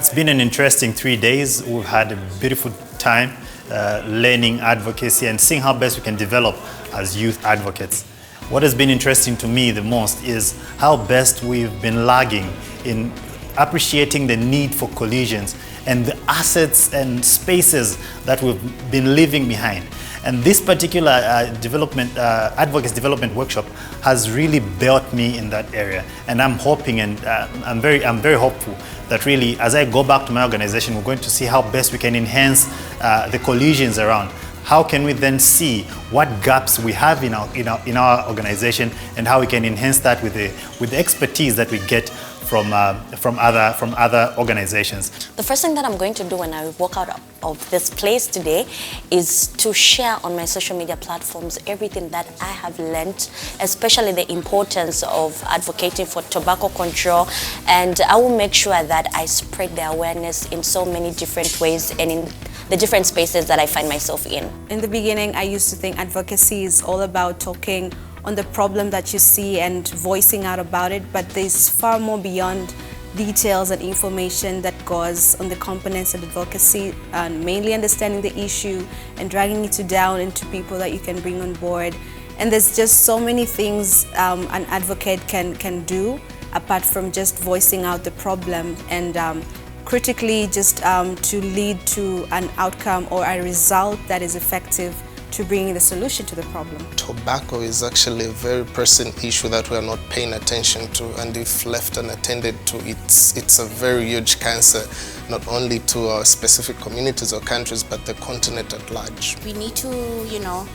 It's been an interesting 3 days. We've had a beautiful time learning advocacy and seeing how best we can develop as youth advocates. What has been interesting to me the most is how best we've been lagging in appreciating the need for collisions and the assets and spaces that we've been leaving behind. And this particular advocacy development workshop has really built me in that area. And I'm hoping and I'm very hopeful that really, as I go back to my organization, we're going to see how best we can enhance the collisions around. How can we then see what gaps we have in our organization and how we can enhance that with the expertise that we get from other organizations. The first thing that I'm going to do when I walk out of this place today is to share on my social media platforms everything that I have learned, especially the importance of advocating for tobacco control, and I will make sure that I spread the awareness in so many different ways and in the different spaces that I find myself in. In the beginning, I used to think advocacy is all about talking on the problem that you see and voicing out about it, but there's far more beyond details and information that goes on the components of advocacy, and mainly understanding the issue and dragging it down into people that you can bring on board. And there's just so many things an advocate can do apart from just voicing out the problem and critically just to lead to an outcome or a result that is effective to bring the solution to the problem. Tobacco is actually a very pressing issue that we are not paying attention to, and if left unattended to, it's a very huge cancer, not only to our specific communities or countries, but the continent at large. We need to,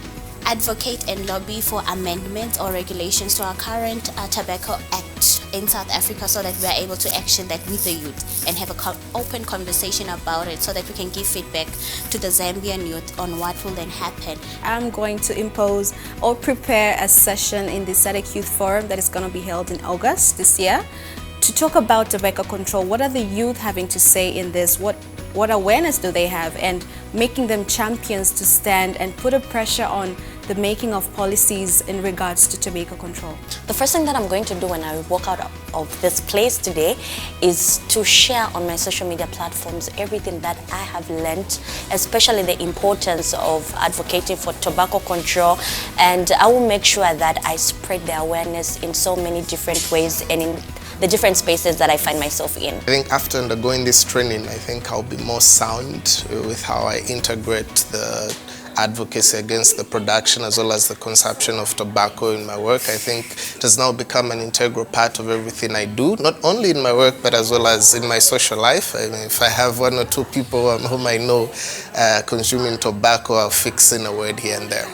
advocate and lobby for amendments or regulations to our current Tobacco Act in South Africa so that we are able to action that with the youth and have an open conversation about it so that we can give feedback to the Zambian youth on what will then happen. I'm going to impose or prepare a session in the SADC Youth Forum that is going to be held in August this year to talk about tobacco control. What are the youth having to say in this? What awareness do they have? And making them champions to stand and put a pressure on the making of policies in regards to tobacco control. The first thing that I'm going to do when I walk out of this place today is to share on my social media platforms everything that I have learned, especially the importance of advocating for tobacco control, and I will make sure that I spread the awareness in so many different ways and in the different spaces that I find myself in. I think after undergoing this training, I think I'll be more sound with how I integrate the advocacy against the production as well as the consumption of tobacco in my work. I think it has now become an integral part of everything I do, not only in my work but as well as in my social life. I mean, if I have one or two people whom I know consuming tobacco, I'll fix in a word here and there.